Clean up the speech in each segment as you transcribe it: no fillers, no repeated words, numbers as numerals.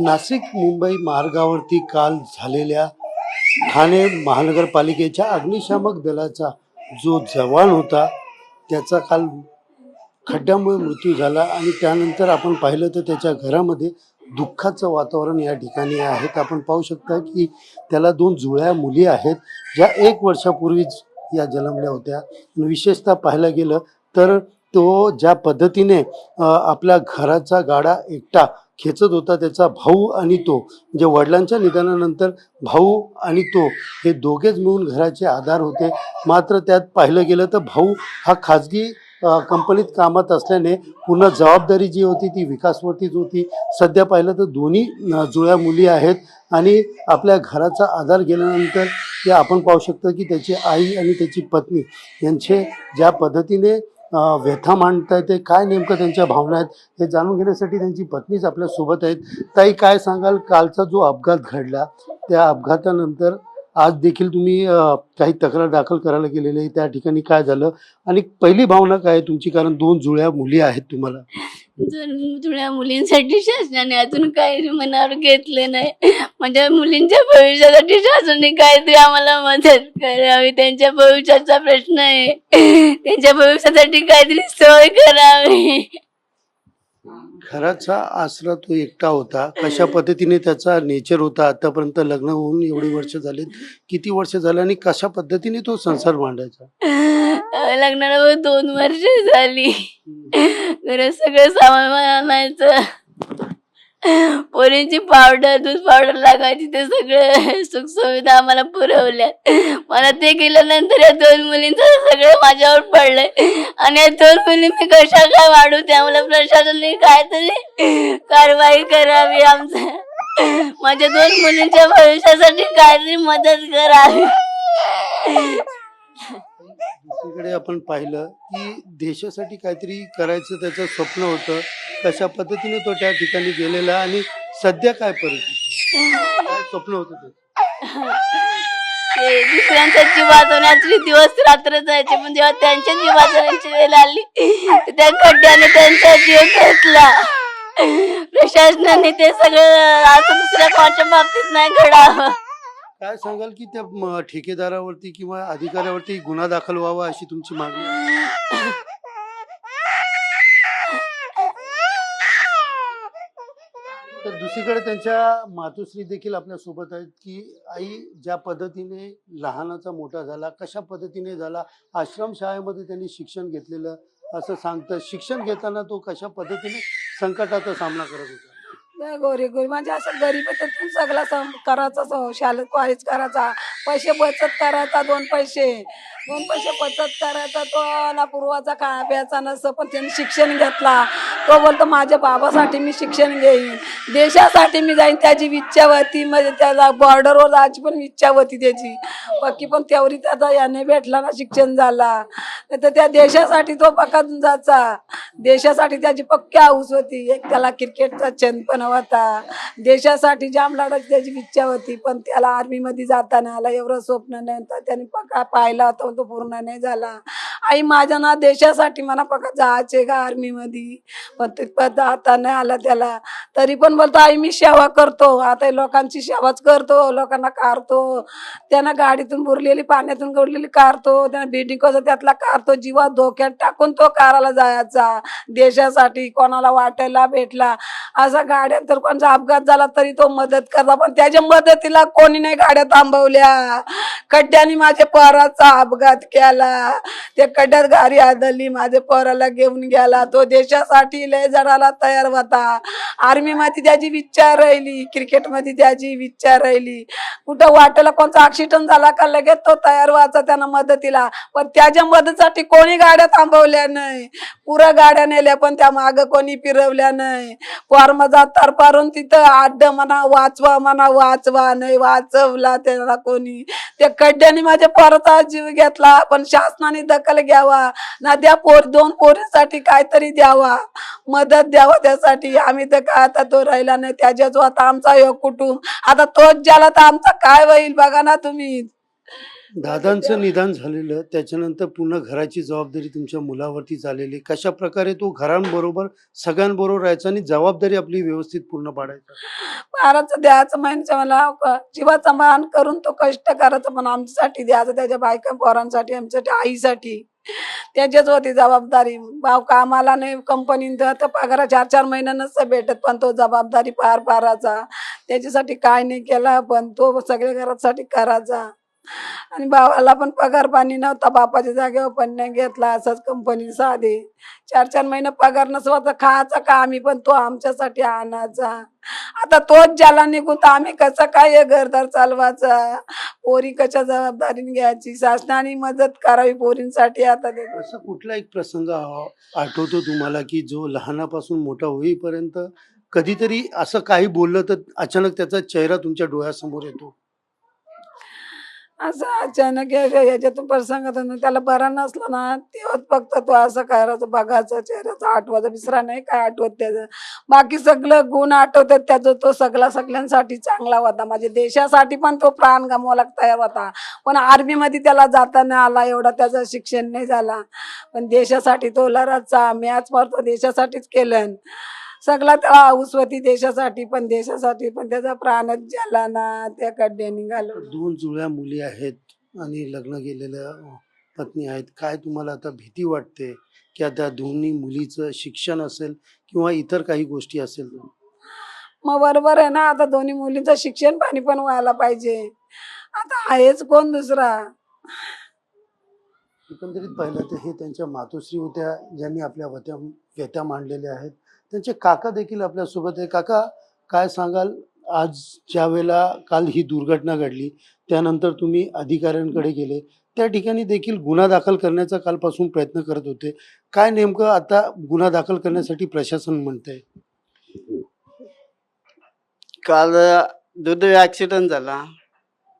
नाशिक मुंबई मार्गावरती काल झालेल्या ठाणे महानगरपालिकेच्या अग्निशामक दलाचा जो जवान होता त्याचा काल खड्ड्यामुळे मृत्यू झाला आणि त्यानंतर आपण पाहिलं तर त्याच्या घरामध्ये दुःखाचं वातावरण या ठिकाणी आहे. आपण पाहू शकता की त्याला 2 जुळ्या मुली आहेत ज्या 1 वर्षापूर्वीच या जन्मल्या होत्या. विशेषतः पाहायला गेलं तर तो ज्या पद्धतीने आपल्या घराचा गाडा एकटा खेचत होता, त्याचा भाऊ आणि तो म्हणजे वडिलांच्या निधनानंतर भाऊ आणि तो हे दोघेच मिळून घराचे आधार होते. मात्र त्यात पाहिलं गेलं तर भाऊ हा खाजगी कंपनीत कामात असल्याने पूर्ण जबाबदारी जी होती ती विकासवरतीच होती. सध्या पाहिलं तर दोन्ही जुळ्या मुली आहेत आणि आपल्या घराचा आधार गेल्यानंतर ते आपण पाहू शकतो की त्याची आई आणि त्याची पत्नी यांचे ज्या पद्धतीने व्यथा मांडतायत ते काय नेमकं त्यांच्या भावना आहेत हे जाणून घेण्यासाठी त्यांची पत्नीच आपल्या सोबत आहेत. ताई, काय सांगाल, कालचा जो अपघात घडला त्या अपघातानंतर आज देखील तुम्ही काही तक्रार दाखल करायला गेलेली आहे, त्या ठिकाणी काय झालं आणि पहिली भावना काय आहे तुमची, कारण 2 जुळ्या मुली आहेत तुम्हाला? जुळ्या मुलींसाठी शासनाने अजून काही मनावर घेतले नाही. म्हणजे मुलींच्या भविष्यासाठी शासनाने काहीतरी आम्हाला मदत करावी. त्यांच्या भविष्याचा प्रश्न आहे, त्यांच्या भविष्यासाठी काहीतरी सोय करावी. घराचा आसरा तो एकटा होता, कशा पद्धतीने त्याचा नेचर होता? आतापर्यंत लग्न होऊन एवढी वर्ष झालीत, किती वर्ष झाले आणि कशा पद्धतीने तो संसार मांडायचा? लग्नाला 2 वर्ष झाली. घरात सगळं सामान आणायचं, पोरींची पावडर, दूध पावडर लागायची, ते सगळं सुख सुविधा आम्हाला पुरवल्या. मला ते केल्यानंतर या 2 मुलींचं सगळं माझ्यावर पडलंय आणि या 2 मुली मी कशा काय वाढू, त्यामुळे प्रशासनाने काहीतरी कारवाई करावी. माझ्या 2 मुलींच्या भविष्यासाठी काहीतरी मदत करावी. दुसरीकडे आपण पाहिलं की देशासाठी काहीतरी करायचं त्याचं स्वप्न होतं, कशा पद्धतीने तो त्या ठिकाणी गेलेला आणि सध्या काय परिस्थिती, काय स्वप्न होतं ते दुसऱ्यांचा जीव वाचवण्याचे दिवस रात्र जायचे, पण जेव्हा त्यांच्या जीव वाचवण्याची वेळ आली त्या खड्ड्याने त्यांचा जीव घेतला. प्रशासनाने ते सगळं असं दुसऱ्या कोणाच्या बाबतीत नाही घडावं. काय सांगाल की त्या ठेकेदारावरती किंवा अधिकाऱ्यावरती गुन्हा दाखल व्हावा अशी तुमची मागणी आहे? तर दुसरीकडे त्यांच्या मातोश्री देखील आपल्या सोबत आहेत की आई ज्या पद्धतीने लहानाचा मोठा झाला, कशा पद्धतीने झाला, आश्रम शाळेमध्ये त्यांनी शिक्षण घेतलेलं असं सांगतं. शिक्षण घेताना तो कशा पद्धतीने संकटाचा सामना करत होता? गोरी म्हणजे असं गरीबातून सगळा करायचा, शाळेत कॉलेज करायचा, पैसे बचत करायचा, 2 पैसे बचत करायचा. तो आला पूर्वाचा काय प्यायचा नसतं, पण त्यांनी शिक्षण घेतला. तो बोलतो माझ्या बाबासाठी मी शिक्षण घेईन, देशासाठी मी जाईन. त्याची इच्छा होती, म्हणजे त्याला बॉर्डरवर जायची पण इच्छा होती त्याची पक्की, पण तेवढी त्याचा याने भेटला ना, शिक्षण झाला. तर त्या देशासाठी तो पक्का जायचा, देशासाठी त्याची पक्की हाऊस होती. एक त्याला क्रिकेटचा छंद पण होता, देशासाठी जाम लढायची त्याची इच्छा होती. पण त्याला आर्मीमध्ये जाताना आला, एवढं स्वप्न नाही तर त्याने पक्का पाहिला होता, तो पूर्ण नाही झाला. आई माझ्या ना देशासाठी मला पक्का जायचे का आर्मीमध्ये, पण ते पद आता नाही आला त्याला. तरी पण बोलतो आई मी सेवा करतो, आता लोकांची सेवाच करतो, लोकांना काढतो. त्यांना गाडीतून बुरलेली, पाण्यातून गडलेली काढतो, त्यांना बिल्डिंग त्यातला काढतो, जीवात धोक्यात टाकून तो काराला जायचा देशासाठी. कोणाला वाटायला भेटला असा गाड्यात तर कोणाचा अपघात झाला तरी तो मदत करता, पण त्याच्या मदतीला कोणी नाही गाड्या थांबवल्या. खड्ड्याने माझ्या पोराचा अपघात केला, त्या खड्ड्यात गाडी आदळली, माझ्या पोराला घेऊन गेला. तो देशासाठी लय जणाला तयार होता. आर्मी मध्ये त्याची इच्छा राहिली, क्रिकेट मध्ये त्याची इच्छा राहिली. कुठं वाटेला कोणता ऍक्सिडेंट झाला का लगेच तो तयार व्हायचा त्यांना मदतीला, पण त्याच्या मदतीसाठी कोणी गाड्या थांबवल्या नाही. पुरा गाड्या नेल्या पण त्या माग कोणी फिरवल्या नाही. पोरमजा तरपारून तिथं आड्ड म्हणा वाचवा नाही वाचवला त्याला कोणी. त्या खड्ड्याने माझ्या पोराचा जीव घेतला, पण शासनाने दखल घ्यावा ना, त्या 2 पोरीसाठी काहीतरी द्यावा, मदत द्यावा त्यासाठी. आम्ही तर का आता तो राहिला नाही, त्याच्याच आता आमचा योग कुटुंब आता तोच ज्याला तर आमचा काय होईल बघा ना तुम्ही. दादांचं निधन झालेलं त्याच्यानंतर पुन्हा घराची जबाबदारी तुमच्या मुलावरती झालेली, कशा प्रकारे तो घरांबरोबर सगळ्यांबरोबर राहायचा आणि जबाबदारी आपली व्यवस्थित पूर्ण पाडायचा? महाराजचं द्यायचं म्हणजे मला जीवाचा मान करून तो कष्ट करायचा, पण आमच्यासाठी द्यायचं, त्याच्या बायका पोरांसाठी, आमच्यासाठी, आईसाठी. त्याचीच होती जबाबदारी. भाऊ कामाला नाही कंपनीत तर पगार 4-4 महिने नसतं भेटत, पण तो जबाबदारी पार पाडायचा. त्याच्यासाठी काय नाही केला, पण तो सगळ्या घरासाठी करायचा. आणि भावाला पण पगार पाणी नव्हता, बापाच्या जागेवर पण नाही घेतला, असंच कंपनी साधे 4-4 महिने पगार नसवाचा, खायचा का आम्ही, पण तो आमच्यासाठी आणायचा. आता तोच ज्याला निघून तर आम्ही कसं काय हे घरदार चालवायचा, पोरी कशा जबाबदारीने घ्यायची, शासनाने मदत करावी पोरींसाठी. आता ते असा कुठला एक प्रसंग आठवतो तुम्हाला की जो लहानापासून मोठा होईपर्यंत कधीतरी असं काही बोललं तर अचानक त्याचा चेहरा तुमच्या डोळ्यासमोर येतो? असं अचानक याच्यातून प्रसंगातून त्याला बरा नसला ना, तेव्हाच फक्त तो असं करायचं, बघायचं, चेहऱ्याचा आठवायचा, दुसरा नाही काय आठवत त्याचं. बाकी सगळं गुण आठवतात त्याचं. तो सगळ्यांसाठी चांगला होता, माझ्या देशासाठी पण तो प्राण गमवायला तयार होता. पण आर्मीमध्ये त्याला जाता नाही आला, एवढा त्याचं शिक्षण नाही झाला, पण देशासाठी तो लढायचा. मॅच मारतो देशासाठीच केलं सगळा, त्याला हाऊस होती देशासाठी, पण त्याचा प्राणच गेला ना, त्या खड्ड्याने घालून. 2 जुळ्या मुली आहेत आणि लग्न केलेल्या पत्नी आहेत. काय तुम्हाला आता भीती वाटते की त्या दोन्ही मुलीचं शिक्षण असेल किंवा इतर काही गोष्टी असेल? मग बरोबर आहे ना, आता दोन्ही मुलींचं शिक्षण पाणी पण व्हायला पाहिजे. आता आहेच कोण दुसरा. एकंदरीत पाहिलं तर हे त्यांच्या मातोश्री होत्या, ज्यांनी आपल्या व्यथा मांडलेल्या आहेत. त्यांचे काका देखील आपल्यासोबत आहे. काका, काय सांगाल, आज ज्या वेळेला काल ही दुर्घटना घडली त्यानंतर तुम्ही अधिकाऱ्यांकडे गेले, त्या ठिकाणी देखील गुन्हा दाखल करण्याचा कालपासून प्रयत्न करत होते. काय नेमकं आता गुन्हा दाखल करण्यासाठी प्रशासन म्हणतंय? काल दुर्दैवी ॲक्सिडेंट झाला,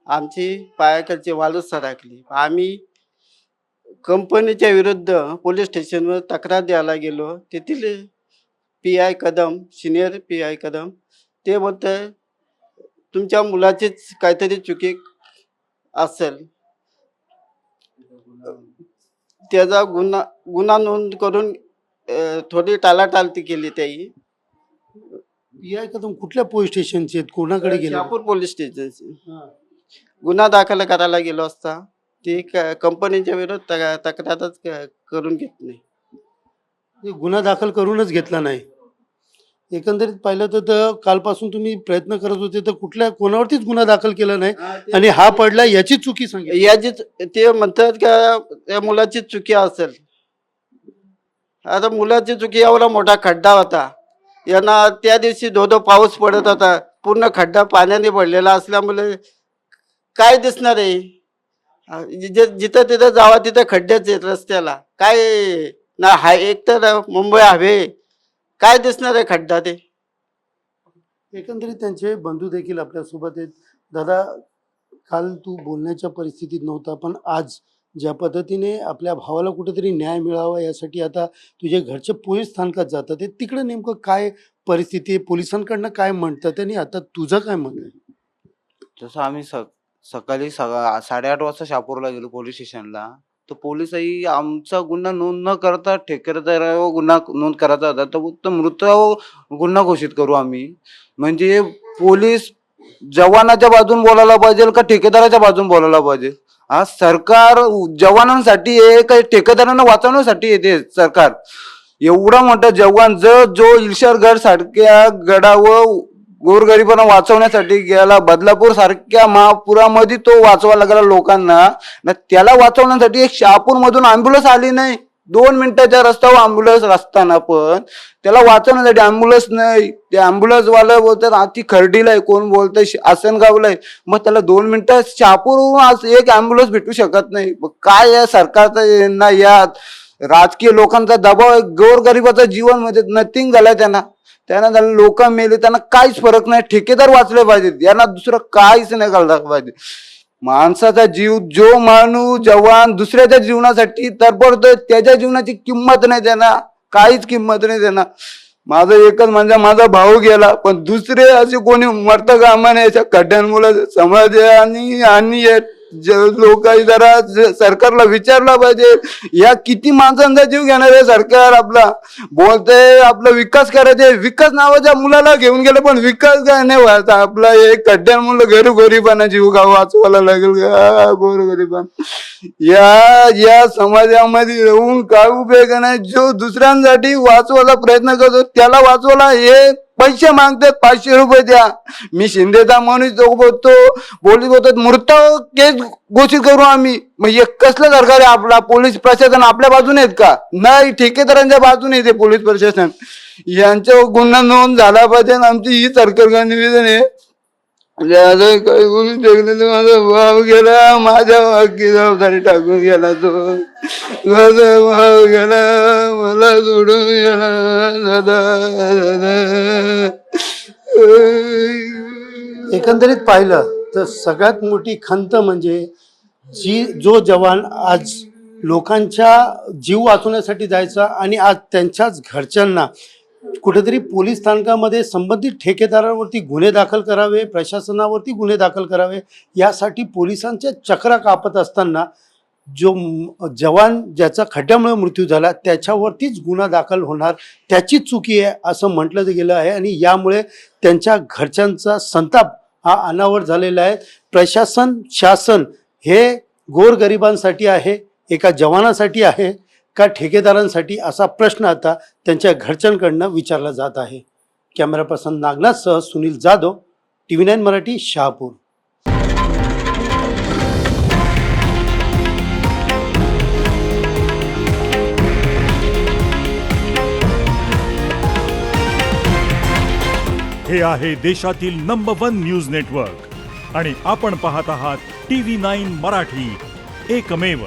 आमची पायाखालची वालूच सरकली. आम्ही कंपनीच्या विरुद्ध पोलीस स्टेशनवर तक्रार द्यायला गेलो. तेथील PI Kadam, senior PI Kadam, ते म्हणते तुमच्या मुलाचीच काहीतरी चुकी असेल, त्याचा गुन्हा नोंद करून थोडी टाळाटाळती केली. त्याही या कदम कुठल्या पोलीस स्टेशनचे आहेत, कोणाकडे गेले? शहापूर पोलीस स्टेशनचे गुन्हा दाखल करायला गेलो असता ती कंपनीच्या विरोधात तक्रारच करून घेत नाही. गुन्हा दाखल करूनच घेतला नाही. एकंदरीत पाहिलं तर कालपासून तुम्ही प्रयत्न करत होते, तर कोणावरतीच गुन्हा दाखल केला नाही आणि हा पडला याची चुकी सांगितली. याची ते म्हणतात का त्या मुलाची चुकी असेल. आता मुलाची चुकी, एवढा मोठा खड्डा होता, यांना त्या दिवशी धो पाऊस पडत होता, पूर्ण खड्डा पाण्याने भरलेला असल्यामुळे काय दिसणार आहे. जिथं तिथं जावा तिथं खड्ड्याच आहेत रस्त्याला, काय ना एक तर मुंबई हवे, काय दिसणार आहे खड्डा ते. एकंदरीत त्यांचे बंधू देखील आपल्यासोबत आहेत. दादा, काल तू बोलण्याच्या परिस्थितीत नव्हता, पण आज ज्या पद्धतीने आपल्या भावाला कुठेतरी न्याय मिळावा यासाठी आता तुझे घरचे पोलीस स्थानकात जातात, ते तिकडे नेमकं काय परिस्थिती आहे, पोलिसांकडनं काय म्हणतात आणि आता तुझं काय म्हणणं आहे? जसं आम्ही सकाळी 8:30 वाजता शहापूरला गेलो पोलीस स्टेशनला, तर पोलिसही आमचा गुन्हा नोंद न करता ठेकेदारावर गुन्हा नोंद करायचा होता, तर फक्त मृतावर गुन्हा घोषित करू आम्ही. म्हणजे पोलीस जवानाच्या बाजून बोलायला पाहिजे का ठेकेदाराच्या बाजून बोलायला पाहिजे? हा सरकार जवानांसाठी आहे का ठेकेदारांना वाचवण्यासाठी येते सरकार? एवढा मोठा जवान जो इल्शरगड सारख्या गडावर गोरगरिबांना वाचवण्यासाठी गेला, बदलापूर सारख्या महापुरामध्ये तो वाचवायला गेला लोकांना, त्याला वाचवण्यासाठी एक शहापूर मधून अँब्युलन्स आली नाही. 2 मिनिटाच्या रस्त्यावर अँब्युलन्स असताना पण त्याला वाचवण्यासाठी अँब्युलन्स नाही. ते अँब्युलन्स वाला बोलतात आती खर्डीला आहे, कोण बोलतंय आसनगावला आहे, मग त्याला 2 मिनिटात शहापूरहून एक अँब्युलन्स भेटू शकत नाही. काय या सरकारचा ना या राजकीय लोकांचा दबाव, गोरगरिबाचं जीवन म्हणजे नथिंग झालंय. त्यांना लोक मेले, त्यांना काहीच फरक नाही. ठेकेदार वाचले पाहिजेत, यांना दुसरं काहीच नाही करायला पाहिजे. माणसाचा जीव, जो माणूस जवान दुसऱ्याच्या जीवनासाठी तडफडतोय, त्याच्या जीवनाची किंमत नाही, त्यांना काहीच किंमत नाही. त्यांना माझं एकच म्हणजे माझा भाऊ गेला, पण दुसरे असे कोणी मरतं कामा नाही याच्या खड्ड्यांमुळे समाजाने आणि लोकांनी जरा सरकारला विचारला पाहिजे, या किती माणसांचा जीव घेणार आहे सरकार. आपला बोलतंय आपला विकास करायचे, विकास नावाच्या मुलाला घेऊन गेलं पण विकास काय नाही व्हायचा आपला. एक कड्ड्या मुलं गरीबांना जीव गाव वाचवायला लागेल का गोरगरिबां. या समाजामध्ये राहून काय उपयोग नाही. जो दुसऱ्यांसाठी वाचवायला प्रयत्न करतो त्याला वाचवायला हे पैसे मागतात, 500 रुपये द्या. मी शिंदेचा माणूस बोलतो, पोलीस बोलतात मृत केस घोषित करू आम्ही. मग हे कसलं सरकार आहे आपला? पोलीस प्रशासन आपल्या बाजूने आहेत का? नाही, ठेकेदारांच्या बाजूने येते पोलीस प्रशासन. यांच्यावर गुन्हा नोंद झाला पाहिजे. आमची ही सरकारला निवेदन आहे. काही बोलू शकले, माझा भाव गेला, माझ्या वाकी जबाबदारी टाकून गेला, तो माझा भाव गेला, मला सोडून गेला दादा. एकंदरीत पाहिलं तर सगळ्यात मोठी खंत म्हणजे जो जवान आज लोकांच्या जीव वाचवण्यासाठी जायचा आणि आज त्यांच्याच घरच्यांना कुठेतरी पोलीस स्थानकामध्ये संबंधित ठेकेदारांवरती गुन्हे दाखल करावे, प्रशासनावरती गुन्हे दाखल करावे, यासाठी पोलिसांच्या चक्रा कापत असताना जो जवान ज्याचा खड्ड्यामुळे मृत्यू झाला त्याच्यावरतीच गुन्हा दाखल होणार, त्याचीच चुकी आहे असं म्हटलं गेलं आहे. आणि यामुळे त्यांच्या घरच्यांचा संताप हा अनावर झालेला आहे. प्रशासन, शासन हे गोरगरिबांसाठी आहे, एका जवानासाठी आहे का ठेकेदारांसाठी, असा प्रश्न आता त्यांच्या घरच्यांकडनं विचारला जात आहे. कॅमेरा पर्सन नागनाथसह सुनील जाधव, TV9 मराठी, शहापूर. हे आहे देशातील नंबर 1 न्यूज नेटवर्क आणि आपण पाहत आहात TV9 मराठी, एकमेव.